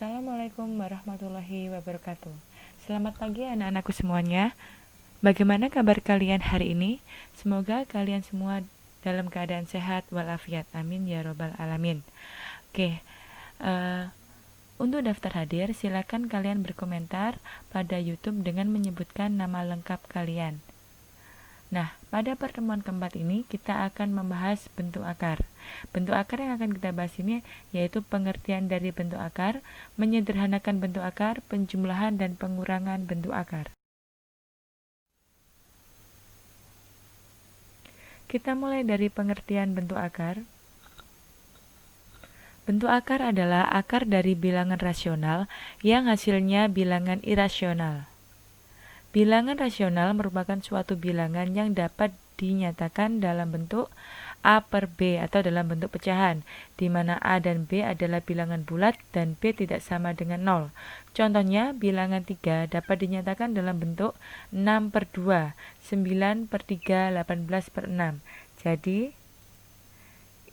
Assalamualaikum warahmatullahi wabarakatuh. Selamat pagi anak-anakku semuanya. Bagaimana kabar kalian hari ini? Semoga kalian semua dalam keadaan sehat walafiat. Amin ya robbal alamin. Oke, untuk daftar hadir silakan kalian berkomentar pada YouTube dengan menyebutkan nama lengkap kalian. Nah, pada pertemuan keempat ini kita akan membahas bentuk akar. Bentuk akar yang akan kita bahas ini yaitu pengertian dari bentuk akar, menyederhanakan bentuk akar, penjumlahan dan pengurangan bentuk akar. Kita mulai dari pengertian bentuk akar. Bentuk akar adalah akar dari bilangan rasional yang hasilnya bilangan irasional. Bilangan rasional merupakan suatu bilangan yang dapat dinyatakan dalam bentuk A per B atau dalam bentuk pecahan, di mana A dan B adalah bilangan bulat dan B tidak sama dengan 0. Contohnya, bilangan 3 dapat dinyatakan dalam bentuk 6 per 2, 9 per 3, 18 per 6. Jadi,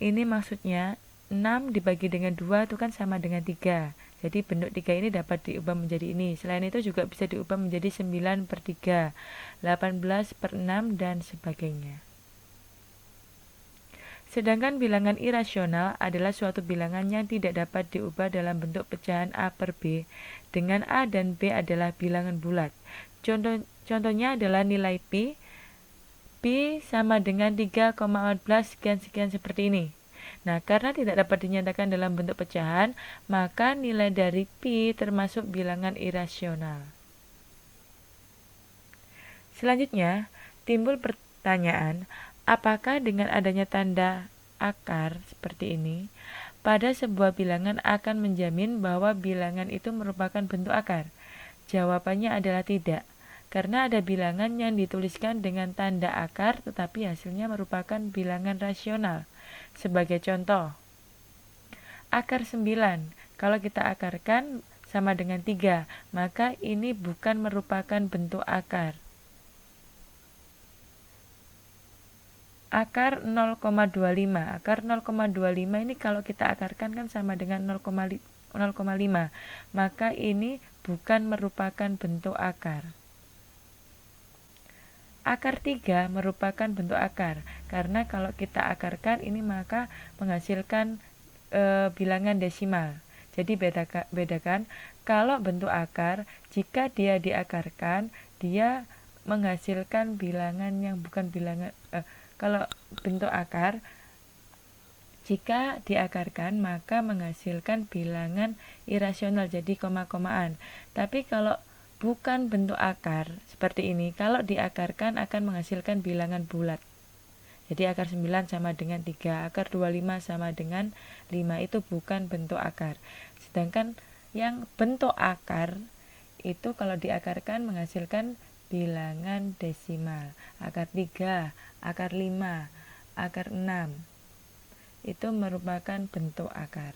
ini maksudnya 6 dibagi dengan 2 itu kan sama dengan 3. Jadi bentuk 3 ini dapat diubah menjadi ini. Selain itu juga bisa diubah menjadi 9 per 3, 18 per 6, dan sebagainya. Sedangkan bilangan irasional adalah suatu bilangan yang tidak dapat diubah dalam bentuk pecahan A per B, dengan A dan B adalah bilangan bulat. Contohnya adalah nilai Pi. Pi sama dengan 3,14 sekian-sekian seperti ini. Nah, karena tidak dapat dinyatakan dalam bentuk pecahan, maka nilai dari Pi termasuk bilangan irasional. Selanjutnya, timbul pertanyaan, apakah dengan adanya tanda akar seperti ini, pada sebuah bilangan akan menjamin bahwa bilangan itu merupakan bentuk akar? Jawabannya adalah tidak, karena ada bilangan yang dituliskan dengan tanda akar tetapi hasilnya merupakan bilangan rasional. Sebagai contoh, akar 9, kalau kita akarkan sama dengan 3, maka ini bukan merupakan bentuk akar. Akar 0,25, akar 0,25 ini kalau kita akarkan kan sama dengan 0,5, maka ini bukan merupakan bentuk akar. Akar 3 merupakan bentuk akar, karena kalau kita akarkan ini maka menghasilkan bilangan desimal. Jadi bedakan, kalau bentuk akar, jika dia diakarkan, dia menghasilkan bilangan yang bukan bilangan. Kalau bentuk akar, jika diakarkan maka menghasilkan bilangan irasional, jadi koma-komaan. Tapi kalau bukan bentuk akar seperti ini, kalau diakarkan akan menghasilkan bilangan bulat. Jadi akar 9 sama dengan 3, akar 25 sama dengan 5, itu bukan bentuk akar. Sedangkan yang bentuk akar itu kalau diakarkan menghasilkan bilangan desimal. Akar 3, akar 5, akar 6 itu merupakan bentuk akar.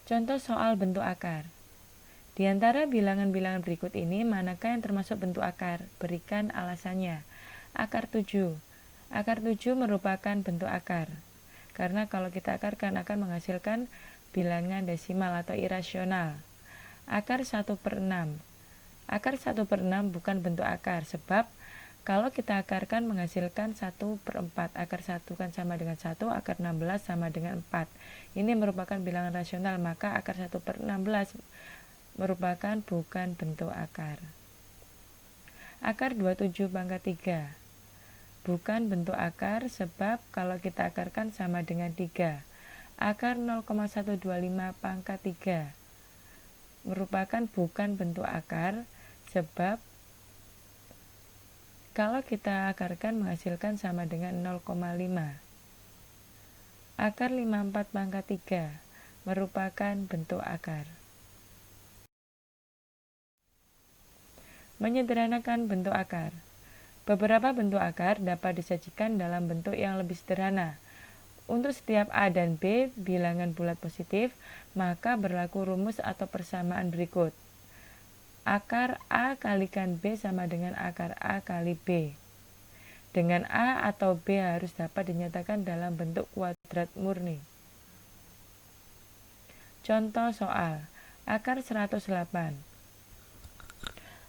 Contoh soal bentuk akar. Di antara bilangan-bilangan berikut ini, manakah yang termasuk bentuk akar? Berikan alasannya. Akar 7. Akar 7 merupakan bentuk akar, karena kalau kita akarkan akan menghasilkan bilangan desimal atau irasional. Akar 1 per 6. Akar 1 per 6 bukan bentuk akar, sebab kalau kita akarkan menghasilkan 1 per 4. Akar 1 kan sama dengan 1, akar 16 sama dengan 4. Ini merupakan bilangan rasional, maka akar 1 per 16 merupakan bukan bentuk akar. Akar 27 pangkat 3 bukan bentuk akar, sebab kalau kita akarkan sama dengan 3. Akar 0,125 pangkat 3 merupakan bukan bentuk akar, sebab kalau kita akarkan menghasilkan sama dengan 0,5. Akar 54 pangkat 3 merupakan bentuk akar. Menyederhanakan bentuk akar. Beberapa bentuk akar dapat disajikan dalam bentuk yang lebih sederhana. Untuk setiap A dan B bilangan bulat positif, maka berlaku rumus atau persamaan berikut. Akar A kalikan B sama dengan akar A kali B. Dengan A atau B harus dapat dinyatakan dalam bentuk kuadrat murni. Contoh soal, akar 108.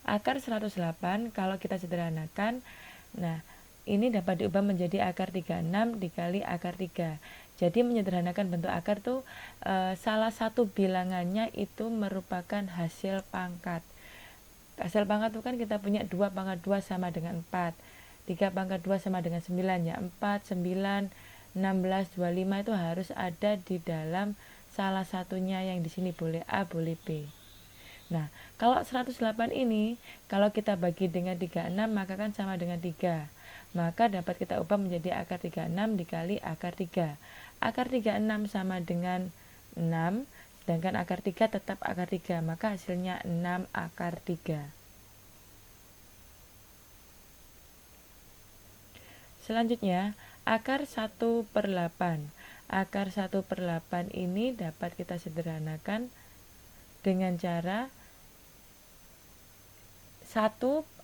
Akar 108 kalau kita sederhanakan, nah ini dapat diubah menjadi akar 36 dikali akar 3. Jadi menyederhanakan bentuk akar tuh salah satu bilangannya itu merupakan hasil pangkat. Hasil pangkat itu kan kita punya 2 pangkat 2 sama dengan 4. 3 pangkat 2 sama dengan 9 ya. 4, 9, 16, 25 itu harus ada di dalam salah satunya, yang di sini boleh A, boleh B. Nah, kalau 108 ini, kalau kita bagi dengan 36 maka kan sama dengan 3. Maka dapat kita ubah menjadi akar 36 dikali akar 3. Akar 36 sama dengan 6, sedangkan akar 3 tetap akar 3, maka hasilnya 6 akar 3. Selanjutnya, akar 1/8. Akar 1/8 ini dapat kita sederhanakan dengan cara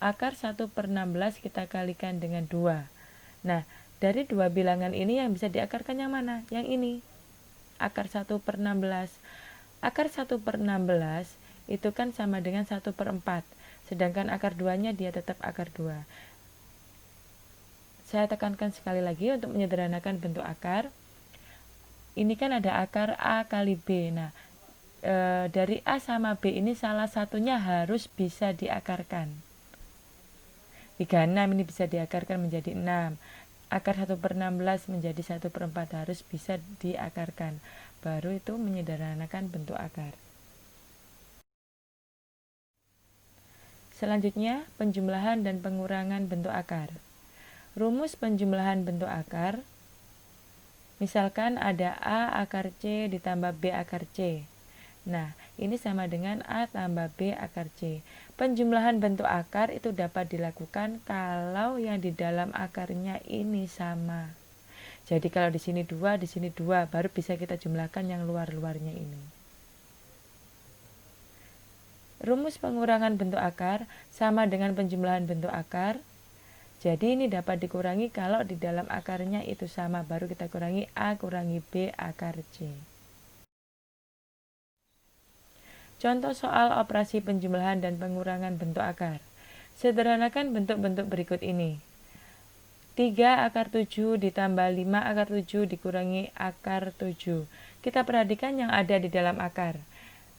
akar 1/16 kita kalikan dengan 2. Nah, dari dua bilangan ini yang bisa diakarkan yang mana? Yang ini, akar 1/16. Akar 1/16 itu kan sama dengan 1/4, sedangkan akar 2-nya dia tetap akar 2. Saya tekankan sekali lagi untuk menyederhanakan bentuk akar. Ini kan ada akar A kali B. Nah, dari A sama B ini salah satunya harus bisa diakarkan. 36 ini bisa diakarkan menjadi 6. Akar 1/16 menjadi 1/4 harus bisa diakarkan. Baru itu menyederhanakan bentuk akar. Selanjutnya, penjumlahan dan pengurangan bentuk akar. Rumus penjumlahan bentuk akar, misalkan ada A akar C ditambah B akar C. Nah, ini sama dengan A tambah B akar C. Penjumlahan bentuk akar itu dapat dilakukan kalau yang di dalam akarnya ini sama. Jadi kalau di sini 2, di sini 2, baru bisa kita jumlahkan yang luar-luarnya ini. Rumus pengurangan bentuk akar sama dengan penjumlahan bentuk akar. Jadi ini dapat dikurangi kalau di dalam akarnya itu sama, baru kita kurangi A kurangi B akar C. Contoh soal operasi penjumlahan dan pengurangan bentuk akar. Sederhanakan bentuk-bentuk berikut ini. 3 akar 7 ditambah 5 akar 7 dikurangi akar 7. Kita perhatikan yang ada di dalam akar.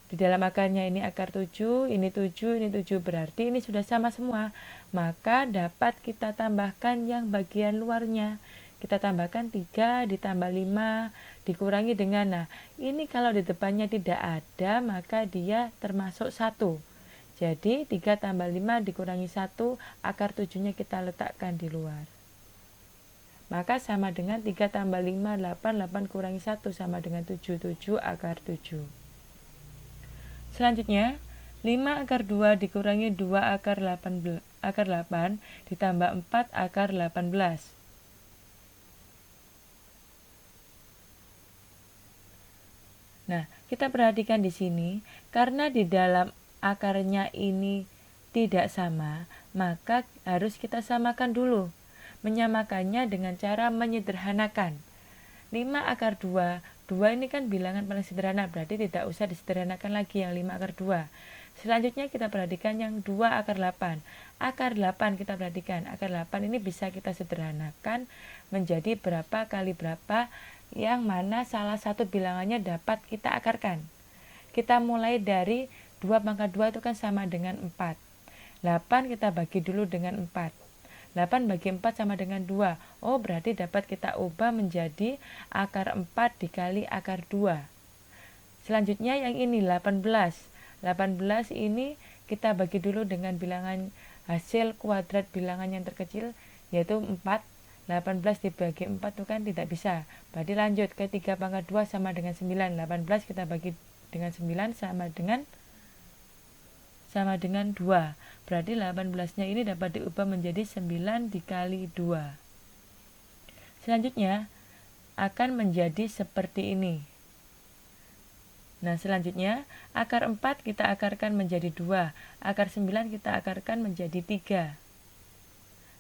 Di dalam akarnya ini akar 7, ini 7, ini 7, berarti ini sudah sama semua. Maka dapat kita tambahkan yang bagian luarnya. Kita tambahkan 3 ditambah 5 dikurangi dengan, nah ini kalau di depannya tidak ada maka dia termasuk 1. Jadi 3 tambah 5 dikurangi 1, akar 7-nya kita letakkan di luar. Maka sama dengan 3 tambah 5, 8, 8 kurangi 1 sama dengan 7, 7 akar 7. Selanjutnya, 5 akar 2 dikurangi 2 akar 8 ditambah 4 akar 18. Nah, kita perhatikan di sini, karena di dalam akarnya ini tidak sama, maka harus kita samakan dulu. Menyamakannya dengan cara menyederhanakan. 5 akar 2, 2 ini kan bilangan paling sederhana, berarti tidak usah disederhanakan lagi yang 5 akar 2. Selanjutnya kita perhatikan yang 2 akar 8. Akar 8 kita perhatikan, akar 8 ini bisa kita sederhanakan menjadi berapa kali berapa, yang mana salah satu bilangannya dapat kita akarkan. Kita mulai dari 2 pangkat 2 itu kan sama dengan 4. 8 kita bagi dulu dengan 4. 8 bagi 4 sama dengan 2. Oh, berarti dapat kita ubah menjadi akar 4 dikali akar 2. Selanjutnya yang ini 18. 18 ini kita bagi dulu dengan bilangan hasil kuadrat bilangan yang terkecil, yaitu 4. 18 dibagi 4 itu kan tidak bisa. Berarti lanjut ke 3 pangkat 2 sama dengan 9. 18 kita bagi dengan 9 sama dengan 2. Berarti 18-nya ini dapat diubah menjadi 9 dikali 2. Selanjutnya akan menjadi seperti ini. Nah, selanjutnya akar 4 kita akarkan menjadi 2. Akar 9 kita akarkan menjadi 3.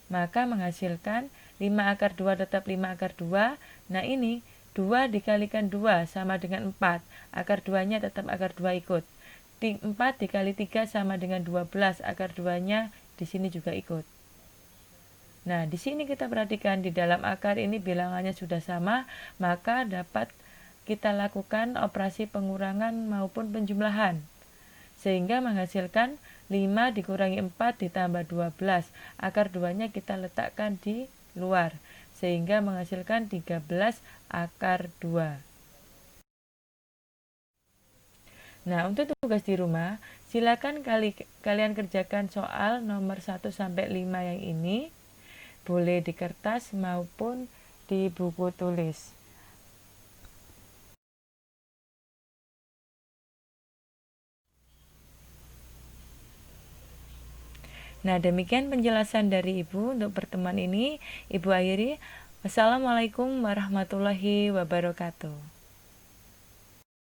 Maka menghasilkan 5 akar 2 tetap 5 akar 2. Nah, ini 2 2 dikalikan 2 sama dengan 4. Akar 2-nya tetap akar 2 ikut. 4 dikali 3 sama dengan 12. Akar 2-nya di sini juga ikut. Nah, di sini kita perhatikan di dalam akar ini bilangannya sudah sama, maka dapat kita lakukan operasi pengurangan maupun penjumlahan. Sehingga menghasilkan 5 dikurangi 4 ditambah 12. Akar 2-nya kita letakkan di luar. Sehingga menghasilkan 13 akar 2. Nah, untuk tugas di rumah, silakan kalian kerjakan soal nomor 1 sampai 5 yang ini. Boleh di kertas maupun di buku tulis. Nah, demikian penjelasan dari Ibu untuk pertemuan ini. Ibu akhiri. Wassalamualaikum warahmatullahi wabarakatuh.